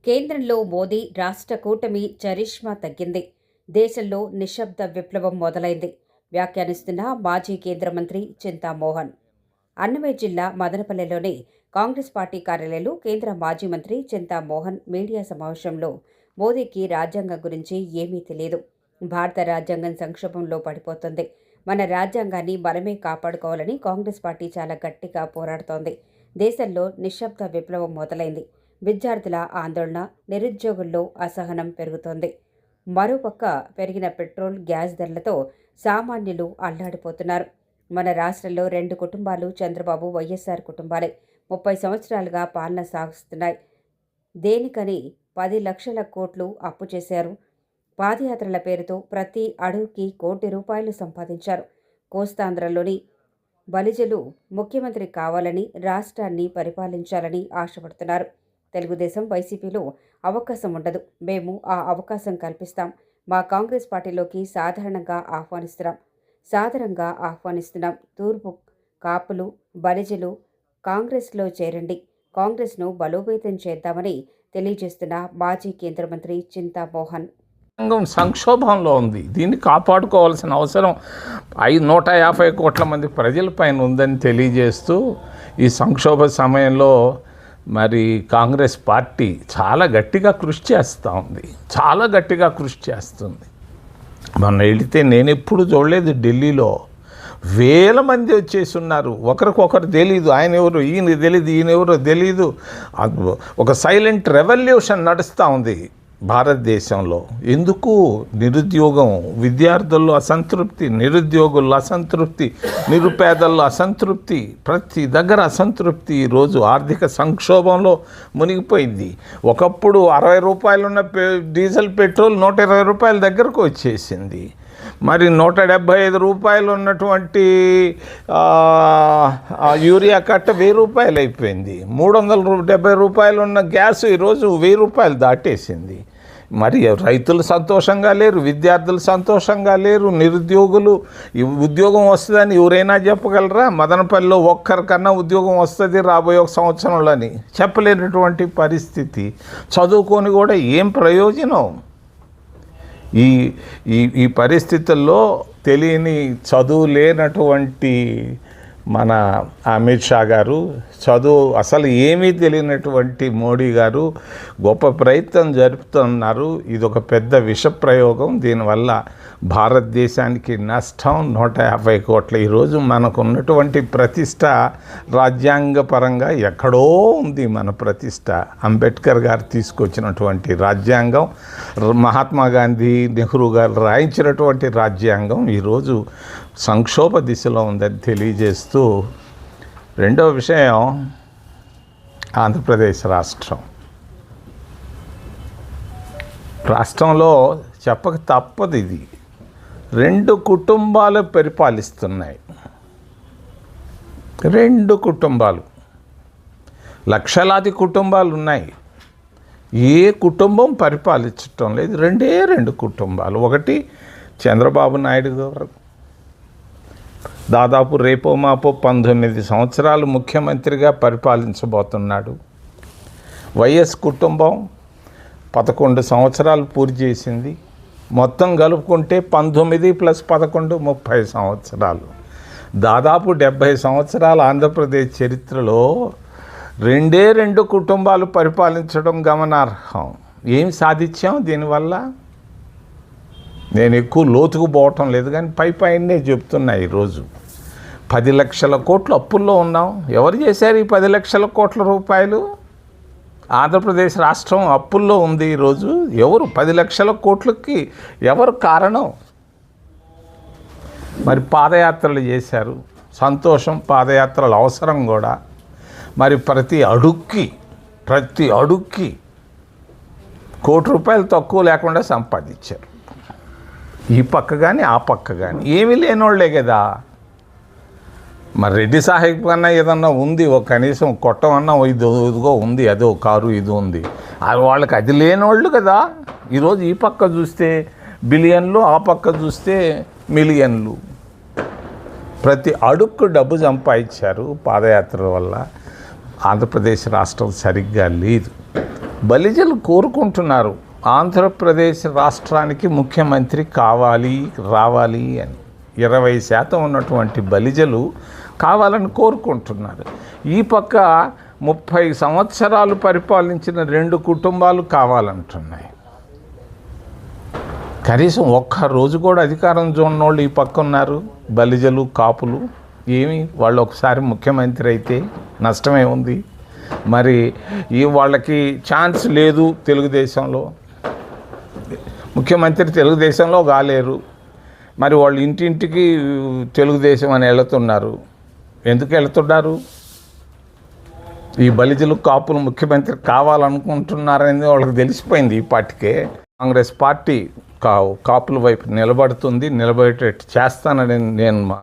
కేంద్రంలో మోదీ రాష్ట్ర కూటమి చరిష్మా తగ్గింది. దేశంలో నిశ్శబ్ద విప్లవం మొదలైంది వ్యాఖ్యానిస్తున్న మాజీ కేంద్ర మంత్రి చింతామోహన్. అన్నమయ్య జిల్లా మదనపల్లెలోని కాంగ్రెస్ పార్టీ కార్యాలయంలో కేంద్ర మాజీ మంత్రి చింతామోహన్ మీడియా సమావేశంలో మోదీకి రాజ్యాంగం గురించి ఏమీ తెలియదు, భారత రాజ్యాంగం సంక్షోభంలో పడిపోతుంది, మన రాజ్యాంగాన్ని మనమే కాపాడుకోవాలని కాంగ్రెస్ పార్టీ చాలా గట్టిగా పోరాడుతోంది. దేశంలో నిశ్శబ్ద విప్లవం మొదలైంది. విద్యార్థుల ఆందోళన, నిరుద్యోగుల్లో అసహనం పెరుగుతోంది. మరోపక్క పెరిగిన పెట్రోల్, గ్యాస్ ధరలతో సామాన్యులు అల్లాడిపోతున్నారు. మన రాష్ట్రంలో 2 కుటుంబాలు చంద్రబాబు, వైఎస్ఆర్ కుటుంబాలే 30 సంవత్సరాలుగా పాలన సాగిస్తున్నాయి. దేనికని 10 లక్షల కోట్లు అప్పు చేశారు. పాదయాత్రల పేరుతో ప్రతి అడుగుకి ₹1 కోటి సంపాదించారు. కోస్తాంధ్రలోని బలిజలు ముఖ్యమంత్రి కావాలని, రాష్ట్రాన్ని పరిపాలించాలని ఆశపడుతున్నారు. తెలుగుదేశం, వైసీపీలో అవకాశం ఉండదు, మేము ఆ అవకాశం కల్పిస్తాం. మా కాంగ్రెస్ పార్టీలోకి సాధారణంగా ఆహ్వానిస్తున్నాం. తూర్పు కాపులు, బలిజలు కాంగ్రెస్లో చేరండి, కాంగ్రెస్ను బలోపేతం చేద్దామని తెలియజేస్తున్న మాజీ కేంద్ర మంత్రి చింతామోహన్. సంక్షోభంలో ఉంది. దీన్ని కాపాడుకోవాల్సిన అవసరం 150 కోట్ల మంది ప్రజలపైన ఉందని తెలియజేస్తూ, ఈ సంక్షోభ సమయంలో మరి కాంగ్రెస్ పార్టీ చాలా గట్టిగా కృషి చేస్తుంది. మొన్న వెళితే నేను ఎప్పుడు చూడలేదు, ఢిల్లీలో వేల మంది వచ్చేసి ఉన్నారు. ఒకరికొకరు తెలీదు, ఆయన ఎవరు, ఈయన తెలీదు, ఈయన ఎవరో తెలీదు. ఒక సైలెంట్ రెవల్యూషన్ నడుస్తూ ఉంది భారతదేశంలో. ఎందుకు? నిరుద్యోగం, విద్యార్థుల్లో అసంతృప్తి, నిరుద్యోగుల్లో అసంతృప్తి, నిరుపేదల్లో అసంతృప్తి, ప్రతి దగ్గర అసంతృప్తి. ఈరోజు ఆర్థిక సంక్షోభంలో మునిగిపోయింది. ఒకప్పుడు ₹60 ఉన్న డీజిల్, పెట్రోల్ ₹120 దగ్గరకు వచ్చేసింది. మరి ₹175 ఉన్నటువంటి యూరియా కట్ట ₹1000 అయిపోయింది. ₹370 ఉన్న గ్యాస్ ఈరోజు ₹1000 దాటేసింది. మరి రైతులు సంతోషంగా లేరు, విద్యార్థులు సంతోషంగా లేరు, నిరుద్యోగులు. ఉద్యోగం వస్తుందని ఎవరైనా చెప్పగలరా? మదనపల్లిలో ఒక్కరికన్నా ఉద్యోగం వస్తుంది రాబోయే 1 సంవత్సరంలోని చెప్పలేనటువంటి పరిస్థితి. చదువుకొని కూడా ఏం ప్రయోజనం? ఈ పరిస్థితుల్లో తెలియని, చదువు లేనటువంటి మన అమిత్ షా గారు, చదువు అసలు ఏమీ తెలియనటువంటి మోడీ గారు గొప్ప ప్రయత్నం జరుపుతున్నారు. ఇది ఒక పెద్ద విష ప్రయోగం. దీనివల్ల భారతదేశానికి నష్టం 150 కోట్ల. ఈరోజు మనకు ఉన్నటువంటి ప్రతిష్ట రాజ్యాంగపరంగా ఎక్కడో ఉంది. మన ప్రతిష్ట అంబేద్కర్ గారు తీసుకొచ్చినటువంటి రాజ్యాంగం, మహాత్మా గాంధీ, నెహ్రూ గారు రాయించినటువంటి రాజ్యాంగం ఈరోజు సంక్షోభ దిశలో ఉందని తెలియజేస్తూ, రెండవ విషయం ఆంధ్రప్రదేశ్ రాష్ట్రంలో చెప్పక తప్పదు. ఇది 2 కుటుంబాలు పరిపాలిస్తున్నాయి. 2 కుటుంబాలు, లక్షలాది కుటుంబాలు ఉన్నాయి. ఏ కుటుంబం పరిపాలించటం లేదు. 2 కుటుంబాలు. ఒకటి చంద్రబాబు నాయుడు గారు, దాదాపు రేపో మాపో 19 సంవత్సరాలు ముఖ్యమంత్రిగా పరిపాలించబోతున్నాడు. వైఎస్ కుటుంబం 11 సంవత్సరాలు పూర్తి చేసింది. మొత్తం కలుపుకుంటే 19 + 11 30 సంవత్సరాలు. దాదాపు 70 సంవత్సరాల ఆంధ్రప్రదేశ్ చరిత్రలో 2 కుటుంబాలు పరిపాలించడం గమనార్హం. ఏం సాధించాం దీనివల్ల? నేను ఎక్కువ లోతుకు పోవటం లేదు, కానీ పైనే చెప్తున్నా. ఈరోజు 10 లక్షల కోట్లు అప్పుల్లో ఉన్నాం. ఎవరు చేశారు ఈ 10 లక్షల కోట్ల రూపాయలు? ఆంధ్రప్రదేశ్ రాష్ట్రం అప్పుల్లో ఉంది ఈరోజు. ఎవరు 10 లక్షల కోట్లకి ఎవరు కారణం? మరి పాదయాత్రలు చేశారు, సంతోషం. పాదయాత్రలు అవసరం కూడా. మరి ప్రతి అడుక్కి ₹1 కోటి తక్కువ లేకుండా సంపాదించారు. ఈ పక్క కానీ ఆ పక్క కానీ ఏమీ లేనోళ్లే కదా. మరి రెడ్డి సాహెబ్ కన్నా ఏదన్నా ఉంది, ఒక కనీసం కొట్టమన్నా ఇదిగో ఉంది, అదో కారు ఇది ఉంది. వాళ్ళకి అది లేనోళ్ళు కదా. ఈరోజు ఈ పక్క చూస్తే బిలియన్లు, ఆ పక్క చూస్తే మిలియన్లు. ప్రతి అడుక్కు డబ్బు సంపాదించారు పాదయాత్ర వల్ల. ఆంధ్రప్రదేశ్ రాష్ట్రం సరిగ్గా లేదు. బలిజలు కోరుకుంటున్నారు ఆంధ్రప్రదేశ్ రాష్ట్రానికి ముఖ్యమంత్రి రావాలి అని. 20% ఉన్నటువంటి బలిజలు కావాలని కోరుకుంటున్నారు. ఈ పక్క 30 సంవత్సరాలు పరిపాలించిన 2 కుటుంబాలు కావాలంటున్నాయి. కనీసం ఒక్కరోజు కూడా అధికారం చూడనోళ్ళు ఈ పక్క ఉన్నారు, బలిజలు, కాపులు. ఏమి వాళ్ళు ఒకసారి ముఖ్యమంత్రి అయితే నష్టమే ఉంది. మరి వాళ్ళకి ఛాన్స్ లేదు. తెలుగుదేశంలో ముఖ్యమంత్రి తెలుగుదేశంలో కాలేరు. మరి వాళ్ళు ఇంటింటికి తెలుగుదేశం అని వెళుతున్నారు. ఎందుకు వెళుతున్నారు? ఈ బలిజలు, కాపులు ముఖ్యమంత్రి కావాలనుకుంటున్నారని వాళ్ళకి తెలిసిపోయింది ఈ పార్టీకే. కాంగ్రెస్ పార్టీ కాపుల వైపు నిలబడుతుంది, నిలబడేటట్టు చేస్తానని నేను